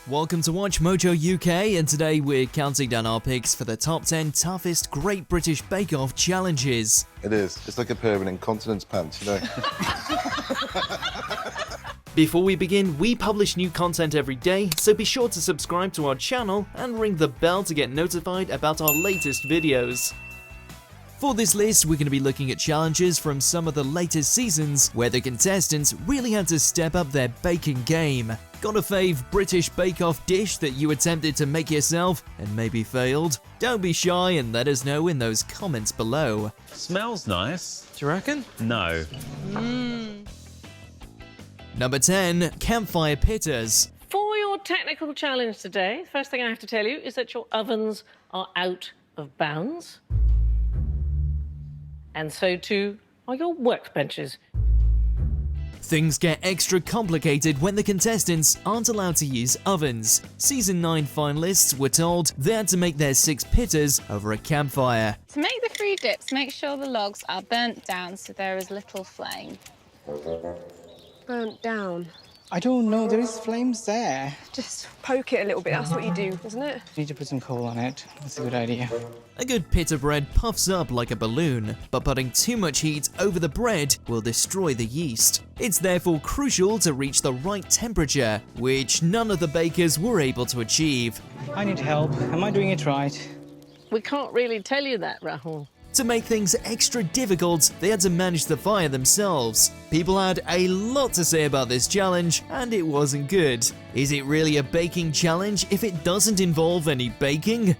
Welcome to WatchMojo UK, and today we're counting down our picks for the top 10 toughest Great British Bake Off challenges. It is. It's like a pair of incontinence pants, you know. Before we begin, we publish new content every day, so be sure to subscribe to our channel and ring the bell to get notified about our latest videos. For this list, we're going to be looking at challenges from some of the latest seasons where the contestants really had to step up their baking game. Got a fave British bake-off dish that you attempted to make yourself and maybe failed? Don't be shy and let us know in those comments below. Smells nice. Do you reckon? No. Number 10. Campfire Pitas. For your technical challenge today, first thing I have to tell you is that your ovens are out of bounds. And so too are your workbenches. Things get extra complicated when the contestants aren't allowed to use ovens. Season 9 finalists were told they had to make their 6 pitas over a campfire. To make the 3 dips, make sure the logs are burnt down so there is little flame. Burnt down. I don't know, there is flames there. Just poke it a little bit, that's what you do, isn't it? You need to put some coal on it. That's a good idea. A good pita bread puffs up like a balloon, but putting too much heat over the bread will destroy the yeast. It's therefore crucial to reach the right temperature, which none of the bakers were able to achieve. I need help. Am I doing it right? We can't really tell you that, Rahul. To make things extra difficult, they had to manage the fire themselves. People had a lot to say about this challenge, and it wasn't good. Is it really a baking challenge if it doesn't involve any baking?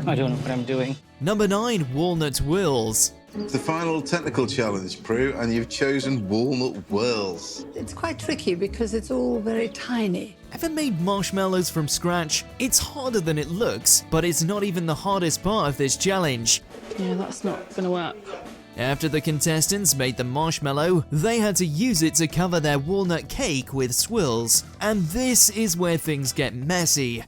I don't know what I'm doing. Number 9. Walnut Whirls. It's the final technical challenge, Prue, and you've chosen Walnut Whirls. It's quite tricky because it's all very tiny. Ever made marshmallows from scratch? It's harder than it looks, but it's not even the hardest part of this challenge. Yeah, that's not gonna work. After the contestants made the marshmallow, they had to use it to cover their walnut cake with swirls. And this is where things get messy.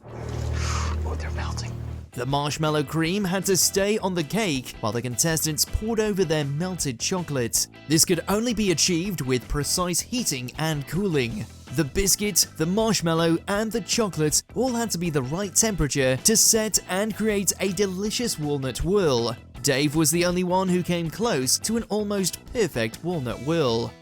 Oh, they're melting. The marshmallow cream had to stay on the cake while the contestants poured over their melted chocolate. This could only be achieved with precise heating and cooling. The biscuit, the marshmallow, and the chocolate all had to be the right temperature to set and create a delicious walnut whirl. Dave was the only one who came close to an almost perfect walnut whirl.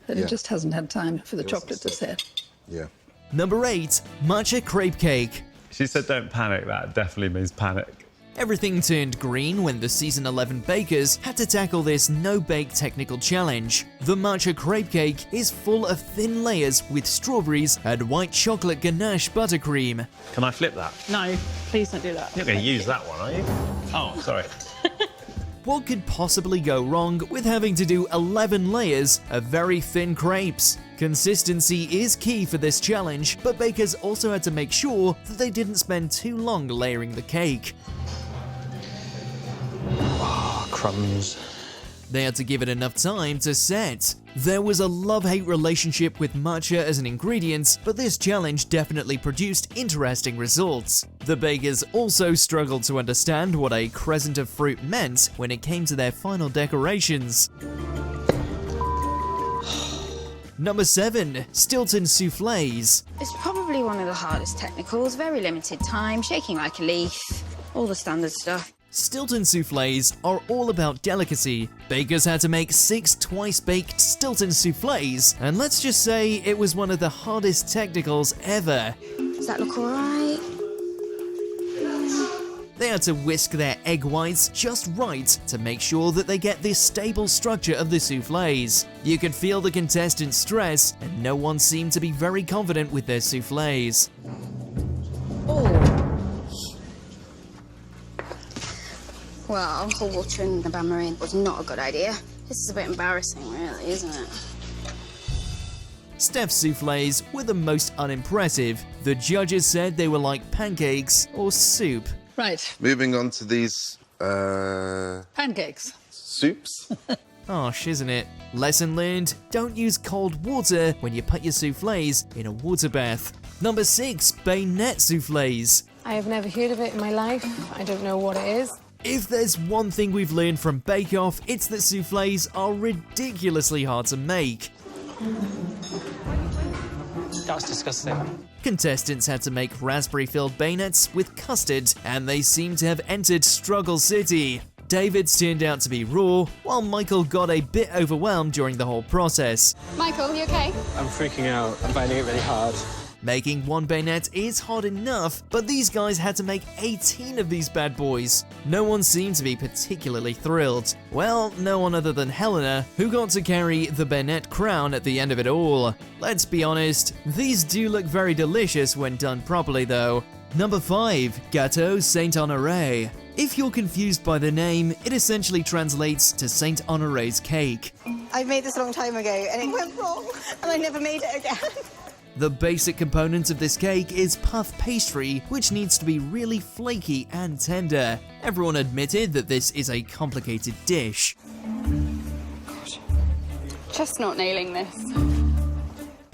But it just hasn't had time for the chocolate to set. Yeah. Number 8. Matcha Crepe Cake. She said don't panic, that definitely means panic. Everything turned green when the Season 11 bakers had to tackle this no-bake technical challenge. The Matcha Crepe Cake is full of thin layers with strawberries and white chocolate ganache buttercream. Can I flip that? No, please don't do that. You're not going to use that one, are you? Oh, sorry. What could possibly go wrong with having to do 11 layers of very thin crepes? Consistency is key for this challenge, but bakers also had to make sure that they didn't spend too long layering the cake. Oh, crumbs. They had to give it enough time to set. There was a love-hate relationship with matcha as an ingredient, but this challenge definitely produced interesting results. The bakers also struggled to understand what a crescent of fruit meant when it came to their final decorations. Number 7. Stilton Soufflés. It's probably one of the hardest technicals, very limited time, shaking like a leaf, all the standard stuff. Stilton soufflés are all about delicacy. Bakers had to make 6 twice-baked Stilton soufflés, and let's just say it was one of the hardest technicals ever. Does that look alright? They had to whisk their egg whites just right to make sure that they get this stable structure of the soufflés. You could feel the contestants' stress, and no one seemed to be very confident with their soufflés. Well, watering the bain-marie was not a good idea. This is a bit embarrassing, really, isn't it? Steph's soufflés were the most unimpressive. The judges said they were like pancakes or soup. Right, Moving on to these, pancakes. soups. Harsh, isn't it? Lesson learned, don't use cold water when you put your soufflés in a water bath. Number 6. Beignet Soufflés. I have never heard of it in my life. I don't know what it is. If there's one thing we've learned from Bake Off, it's that soufflés are ridiculously hard to make. That's disgusting. Contestants had to make raspberry-filled beignets with custard, and they seem to have entered Struggle City. David's turned out to be raw, while Michael got a bit overwhelmed during the whole process. Michael, you okay? I'm freaking out. I'm finding it really hard. Making one bayonet is hard enough, but these guys had to make 18 of these bad boys. No one seemed to be particularly thrilled. Well, no one other than Helena, who got to carry the bayonet crown at the end of it all. Let's be honest, these do look very delicious when done properly though. Number 5. Gâteau Saint-Honoré. If you're confused by the name, it essentially translates to Saint Honoré's cake. I made this a long time ago and it went wrong and I never made it again. The basic component of this cake is puff pastry, which needs to be really flaky and tender. Everyone admitted that this is a complicated dish. Just not nailing this.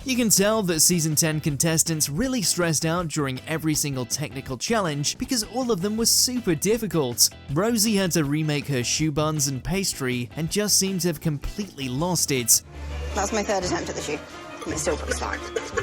You can tell that Season 10 contestants really stressed out during every single technical challenge because all of them were super difficult. Rosie had to remake her shoe buns and pastry and just seemed to have completely lost it. That's my third attempt at the shoe. It's still pretty slack,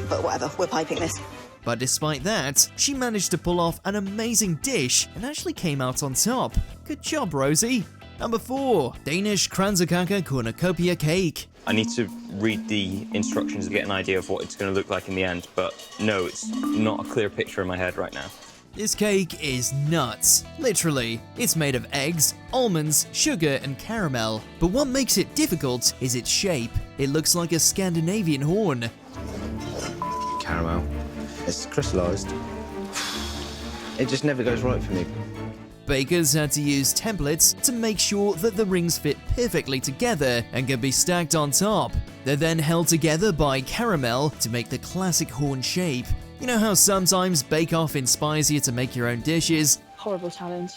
but whatever, we're piping this. But despite that, she managed to pull off an amazing dish and actually came out on top. Good job, Rosie. Number 4. Danish Kransekake Cornucopia Cake. I need to read the instructions to get an idea of what it's going to look like in the end, but no, it's not a clear picture in my head right now. This cake is nuts. Literally, it's made of eggs, almonds, sugar, and caramel. But what makes it difficult is its shape. It looks like a Scandinavian horn. Caramel. It's crystallized. It just never goes right for me. Bakers had to use templates to make sure that the rings fit perfectly together and can be stacked on top. They're then held together by caramel to make the classic horn shape. You know how sometimes Bake Off inspires you to make your own dishes? Horrible challenge.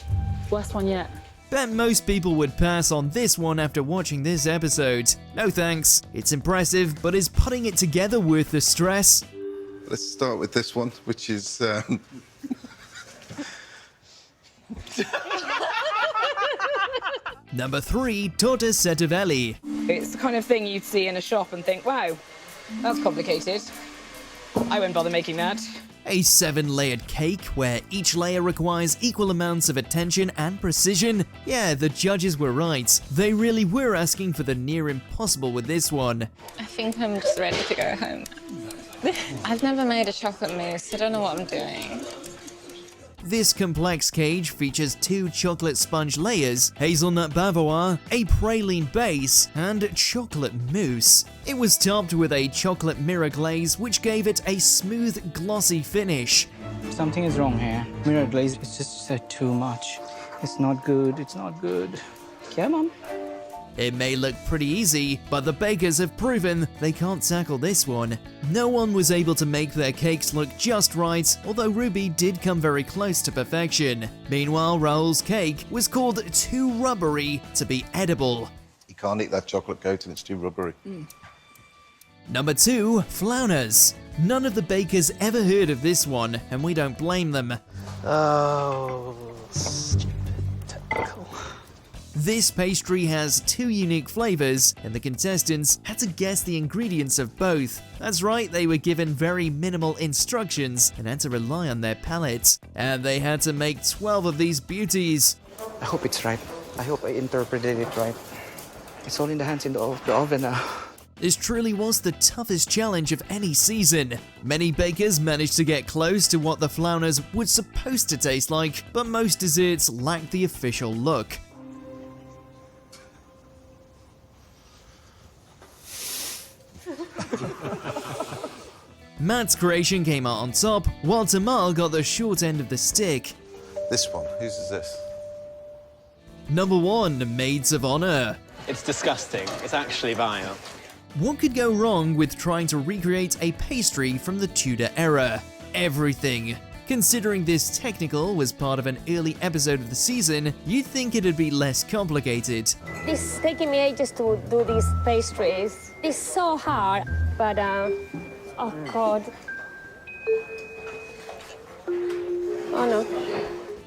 Worst one yet. Bet most people would pass on this one after watching this episode. No thanks. It's impressive, but is putting it together worth the stress? Let's start with this one, which is... Number 3. Torta Settavelli. It's the kind of thing you'd see in a shop and think, wow, that's complicated. I won't bother making that. A 7-layered cake where each layer requires equal amounts of attention and precision. Yeah, the judges were right. They really were asking for the near impossible with this one. I think I'm just ready to go home. I've never made a chocolate mousse. I don't know what I'm doing. This complex cage features 2 chocolate sponge layers, hazelnut bavarois, a praline base, and chocolate mousse. It was topped with a chocolate mirror glaze, which gave it a smooth, glossy finish. Something is wrong here. Mirror glaze is just too much. It's not good. It's not good. Come on. It may look pretty easy, but the bakers have proven they can't tackle this one. No one was able to make their cakes look just right, although Ruby did come very close to perfection. Meanwhile, Raoul's cake was called too rubbery to be edible. You can't eat that chocolate coating, it's too rubbery. Number 2. Flauners. None of the bakers ever heard of this one, and we don't blame them. Oh, stupid technical. This pastry has 2 unique flavors, and the contestants had to guess the ingredients of both. That's right, they were given very minimal instructions and had to rely on their palate. And they had to make 12 of these beauties. I hope it's right. I hope I interpreted it right. It's all in the hands in the oven now. This truly was the toughest challenge of any season. Many bakers managed to get close to what the flauners were supposed to taste like, but most desserts lacked the official look. Matt's creation came out on top, while Tamar got the short end of the stick. This one, whose is this? Number 1, Maids of Honor. It's disgusting. It's actually vile. What could go wrong with trying to recreate a pastry from the Tudor era? Everything. Considering this technical was part of an early episode of the season, you'd think it'd be less complicated. It's taking me ages to do these pastries. It's so hard, but oh God. Oh no.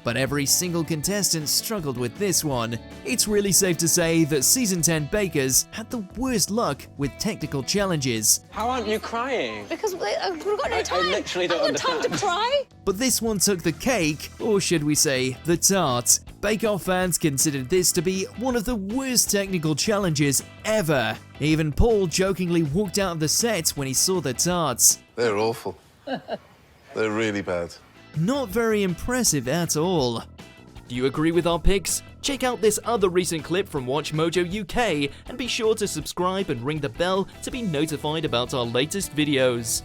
but every single contestant struggled with this one. It's really safe to say that Season 10 bakers had the worst luck with technical challenges. How aren't you crying? Because we've got no time. I literally don't understand. Time to cry. But this one took the cake, or should we say, the tart. Bake Off fans considered this to be one of the worst technical challenges ever. Even Paul jokingly walked out of the set when he saw the tarts. They're awful. They're really bad. Not very impressive at all. Do you agree with our picks? Check out this other recent clip from WatchMojo UK and be sure to subscribe and ring the bell to be notified about our latest videos.